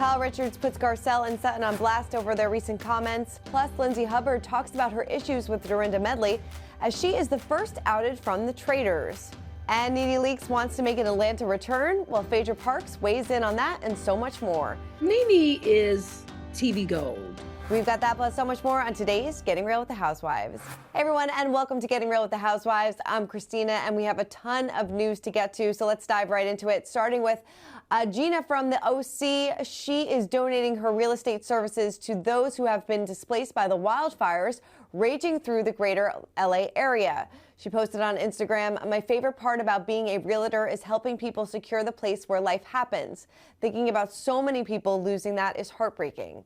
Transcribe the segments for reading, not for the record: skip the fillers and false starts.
Kyle Richards puts Garcelle and Sutton on blast over their recent comments. Plus, Lindsay Hubbard talks about her issues with Dorinda Medley, as she is the first outed from the Traitors. And Nene Leakes wants to make an Atlanta return, while Phaedra Parks weighs in on that and so much more. Nene is TV gold. We've got that plus so much more on today's Getting Real with the Housewives. Hey everyone, and welcome to Getting Real with the Housewives. I'm Christina, and we have a ton of news to get to, so let's dive right into it, starting with Chyna from the OC. She is donating her real estate services to those who have been displaced by the wildfires raging through the greater LA area. She posted on Instagram, "My favorite part about being a realtor is helping people secure the place where life happens. Thinking about so many people losing that is heartbreaking."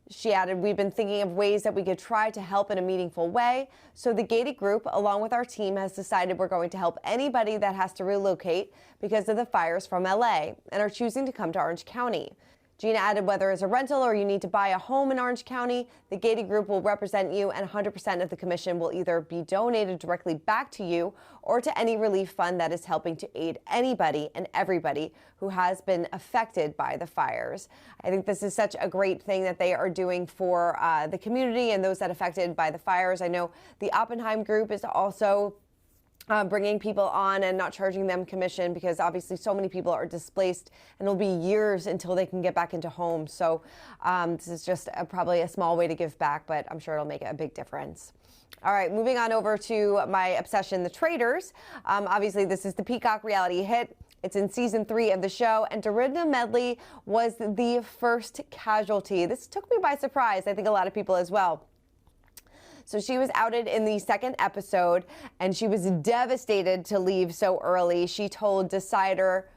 She added, "We've been thinking of ways that we could try to help in a meaningful way. So the Gated Group, along with our team, has decided we're going to help anybody that has to relocate because of the fires from LA and are choosing to come to Orange County." Chyna added, "Whether it's a rental or you need to buy a home in Orange County, the Gated Group will represent you, and 100% of the commission will either be donated directly back to you or to any relief fund that is helping to aid anybody and everybody who has been affected by the fires." I think this is such a great thing that they are doing for the community and those that are affected by the fires. I know the Oppenheim Group is also bringing people on and not charging them commission, because obviously so many people are displaced and it'll be years until they can get back into homes. So this is just probably a small way to give back, but I'm sure it'll make a big difference. All right, moving on over to my obsession, The Traitors. Obviously, this is the Peacock reality hit. It's in season 3 of the show, and Dorinda Medley was the first casualty. This took me by surprise. I think a lot of people as well. So she was outed in the second episode, and she was devastated to leave so early. She told Decider,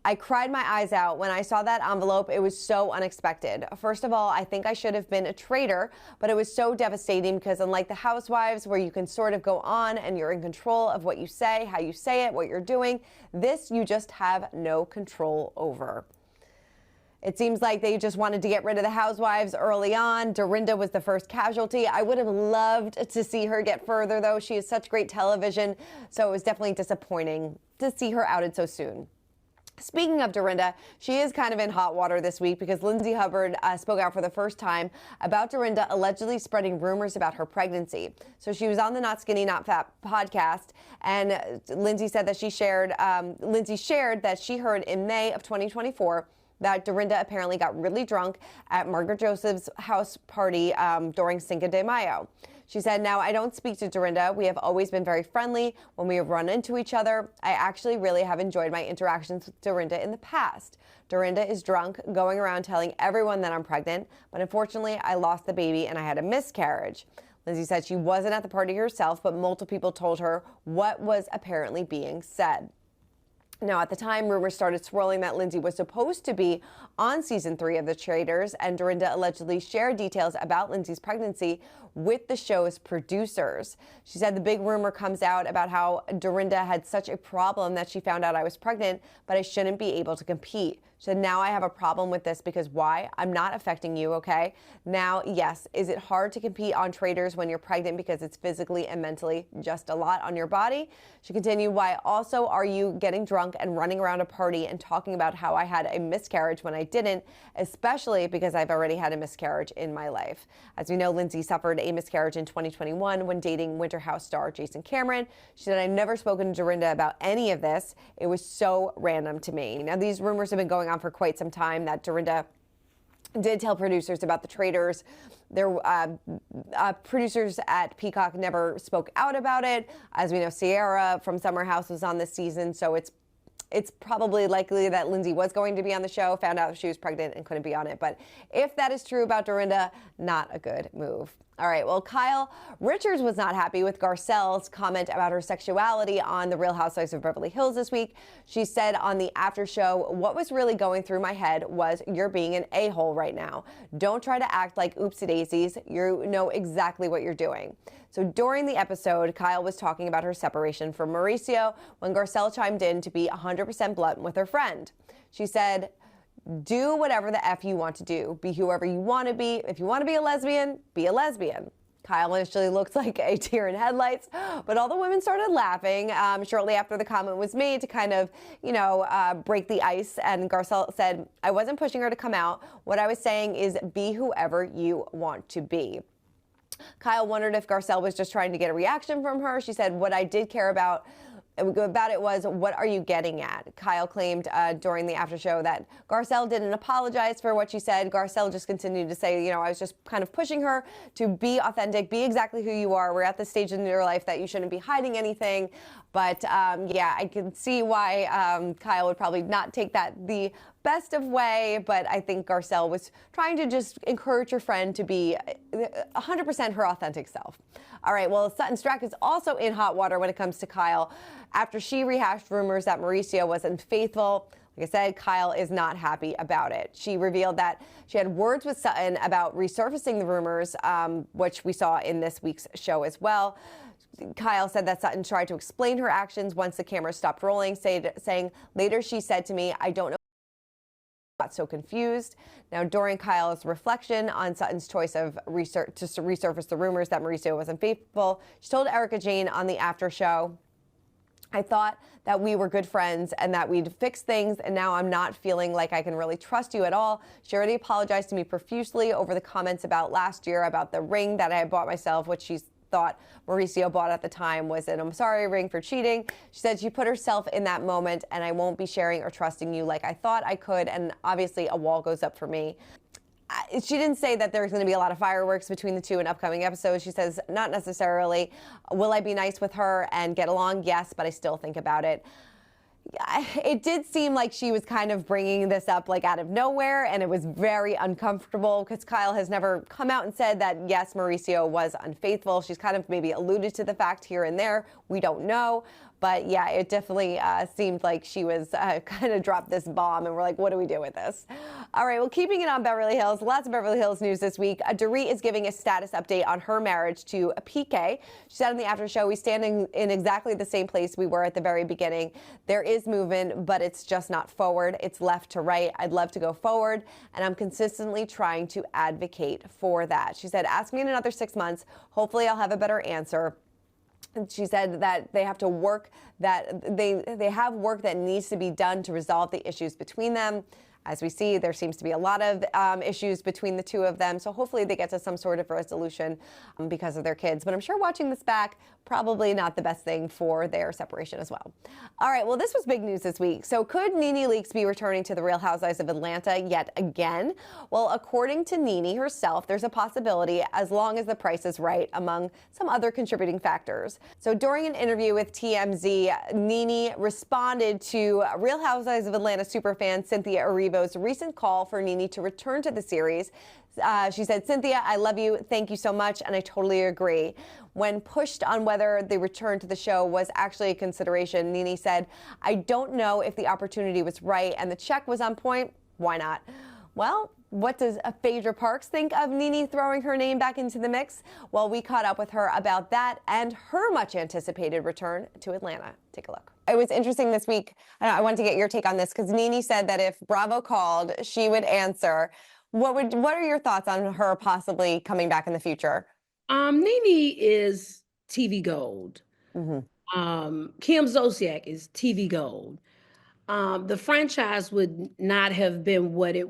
"I cried my eyes out when I saw that envelope. It was so unexpected. First of all, I think I should have been a traitor, but it was so devastating because unlike the Housewives, where you can sort of go on and you're in control of what you say, how you say it, what you're doing, this you just have no control over." It seems like they just wanted to get rid of the Housewives early on. Dorinda was the first casualty. I would have loved to see her get further, though. She is such great television, so it was definitely disappointing to see her outed so soon. Speaking of Dorinda, she is kind of in hot water this week because Lindsay Hubbard spoke out for the first time about Dorinda allegedly spreading rumors about her pregnancy. So she was on the Not Skinny, Not Fat podcast, and Lindsay said that Lindsay shared that she heard in May of 2024 that Dorinda apparently got really drunk at Margaret Joseph's house party during Cinco de Mayo. She said, "Now, I don't speak to Dorinda. We have always been very friendly when we have run into each other. I actually really have enjoyed my interactions with Dorinda in the past. Dorinda is drunk, going around telling everyone that I'm pregnant, but unfortunately, I lost the baby and I had a miscarriage." Lindsay said she wasn't at the party herself, but multiple people told her what was apparently being said. Now, at the time, rumors started swirling that Lindsay was supposed to be on season 3 of The Traitors, and Dorinda allegedly shared details about Lindsay's pregnancy with the show's producers. She said the big rumor comes out about how Dorinda had such a problem that she found out I was pregnant, but I shouldn't be able to compete. She said, "Now I have a problem with this because why? I'm not affecting you, okay? Now, yes, is it hard to compete on Traitors when you're pregnant because it's physically and mentally just a lot on your body?" She continued, "Why also are you getting drunk and running around a party and talking about how I had a miscarriage when I didn't, especially because I've already had a miscarriage in my life?" As we know, Lindsay suffered a miscarriage in 2021 when dating Winter House star Jason Cameron. She said, "I've never spoken to Dorinda about any of this. It was so random to me." Now, these rumors have been going on for quite some time that Dorinda did tell producers about the Traitors. Their producers at Peacock never spoke out about it. As we know, Sierra from Summer House was on this season, so it's probably likely that Lindsay was going to be on the show, found out she was pregnant and couldn't be on it. But if that is true about Dorinda, not a good move. All right, well, Kyle Richards was not happy with Garcelle's comment about her sexuality on The Real Housewives of Beverly Hills this week. She said on the after show, "What was really going through my head was you're being an a-hole right now. Don't try to act like oopsie daisies. You know exactly what you're doing." So during the episode, Kyle was talking about her separation from Mauricio when Garcelle chimed in to be 100% blunt with her friend. She said, "Do whatever the F you want to do. Be whoever you want to be. If you want to be a lesbian, be a lesbian." Kyle initially looked like a deer in headlights, but all the women started laughing shortly after the comment was made to kind of, break the ice. And Garcelle said, I wasn't pushing her to come out. What I was saying is be whoever you want to be. Kyle wondered if Garcelle was just trying to get a reaction from her. She said, what I did care about it was, what are you getting at? Kyle claimed during the after show that Garcelle didn't apologize for what she said. Garcelle just continued to say, I was just kind of pushing her to be authentic, be exactly who you are. We're at the stage in your life that you shouldn't be hiding anything. But yeah, I can see why Kyle would probably not take that the best of way, but I think Garcelle was trying to just encourage her friend to be 100% her authentic self. All right, well, Sutton Strack is also in hot water when it comes to Kyle after she rehashed rumors that Mauricio was unfaithful. Like I said, Kyle is not happy about it. She revealed that she had words with Sutton about resurfacing the rumors, which we saw in this week's show as well. Kyle said that Sutton tried to explain her actions once the camera stopped rolling, saying, later she said to me, I don't know. Got so confused. Now, during Kyle's reflection on Sutton's choice of to resurface the rumors that Mauricio was unfaithful, she told Erika Jayne on the after show, I thought that we were good friends and that we'd fix things, and now I'm not feeling like I can really trust you at all. She already apologized to me profusely over the comments about last year about the ring that I had bought myself, which she's thought Mauricio bought at the time was an I'm sorry ring for cheating. She said she put herself in that moment, and I won't be sharing or trusting you like I thought I could, and obviously a wall goes up for me. She didn't say that there's going to be a lot of fireworks between the two in upcoming episodes. She says, not necessarily. Will I be nice with her and get along? Yes, but I still think about it. It did seem like she was kind of bringing this up like out of nowhere, and it was very uncomfortable because Kyle has never come out and said that, yes, Mauricio was unfaithful. She's kind of maybe alluded to the fact here and there. We don't know. But yeah, it definitely seemed like she was kind of dropped this bomb, and we're like, what do we do with this? All right, well, keeping it on Beverly Hills, lots of Beverly Hills news this week. Dorit is giving a status update on her marriage to PK. She said in the after show, we stand in exactly the same place we were at the very beginning. There is movement, but it's just not forward. It's left to right. I'd love to go forward, and I'm consistently trying to advocate for that. She said, ask me in another 6 months. Hopefully I'll have a better answer. She said that they have to work, that they have work that needs to be done to resolve the issues between them. As we see, there seems to be a lot of issues between the two of them. So hopefully they get to some sort of resolution because of their kids. But I'm sure watching this back, probably not the best thing for their separation as well. All right, well, this was big news this week. So could Nene Leakes be returning to the Real Housewives of Atlanta yet again? Well, according to Nene herself, there's a possibility as long as the price is right, among some other contributing factors. So during an interview with TMZ, Nene responded to Real Housewives of Atlanta superfan Cynthia Erivo's recent call for Nene to return to the series. She said, Cynthia, I love you. Thank you so much. And I totally agree. When pushed on whether the return to the show was actually a consideration, Nene said, I don't know if the opportunity was right and the check was on point. Why not? Well, what does Phaedra Parks think of Nene throwing her name back into the mix? Well, we caught up with her about that and her much anticipated return to Atlanta. Take a look. It was interesting this week. I wanted to get your take on this because Nene said that if Bravo called, she would answer. What are your thoughts on her possibly coming back in the future? Nene is TV gold. Mm-hmm. Kim Zolciak is TV gold. The franchise would not have been what it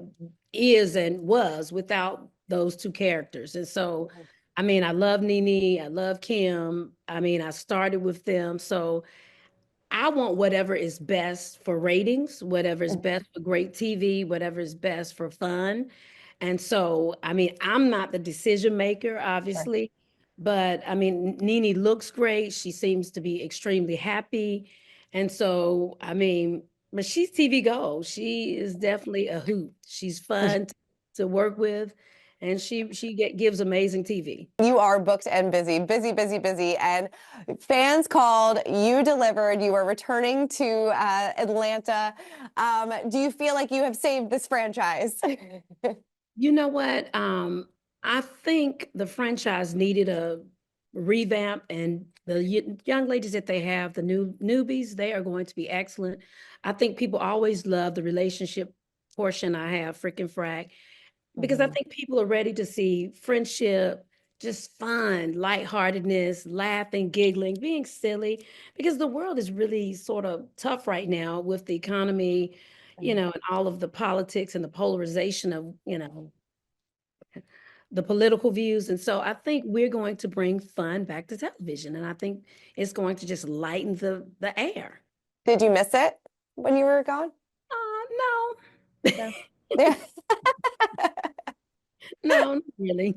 is and was without those two characters. And so, I mean, I love Nene, I love Kim. I mean, I started with them. So I want whatever is best for ratings, whatever is best for great TV, whatever is best for fun. And so, I mean, I'm not the decision maker, obviously, but I mean, Nene looks great. She seems to be extremely happy. And so, I mean, but she's TV gold. She is definitely a hoot. She's fun to work with, and she gives amazing TV. You are booked and busy, and fans called, you delivered, you are returning to Atlanta. Do you feel like you have saved this franchise? You know what? I think the franchise needed a revamp, and the young ladies that they have, the newbies, they are going to be excellent. I think people always love the relationship portion I have, freaking frack, because I think people are ready to see friendship, just fun, lightheartedness, laughing, giggling, being silly, because the world is really sort of tough right now with the economy, and all of the politics and the polarization of, the political views. And so I think we're going to bring fun back to television. And I think it's going to just lighten the air. Did you miss it when you were gone? No. Yeah. Yeah. No, not really.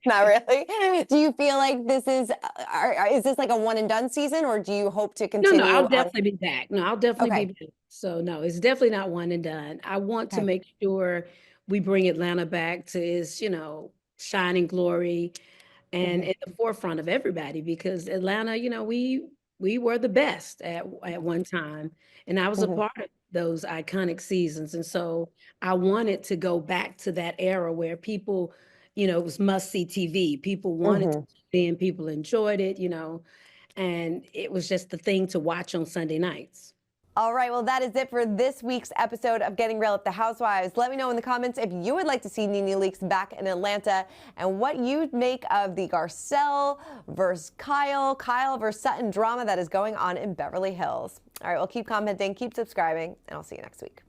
Not really. Do you feel like this is this like a one and done season, or do you hope to No, continue I'll on? definitely be back. No, I'll definitely Okay. be back. So no, it's definitely not one and done. I want to Okay. make sure we bring Atlanta back to its, shining glory and Mhm. in the forefront of everybody, because Atlanta, we were the best at one time, and I was a Mhm. part of those iconic seasons. And so I wanted to go back to that era where people, it was must see TV. People wanted to Mhm. tune in, people enjoyed it, and it was just the thing to watch on Sunday nights. All right, well, that is it for this week's episode of Getting Real with the Housewives. Let me know in the comments if you would like to see Nene Leakes back in Atlanta and what you make of the Garcelle versus Kyle versus Sutton drama that is going on in Beverly Hills. All right, well, keep commenting, keep subscribing, and I'll see you next week.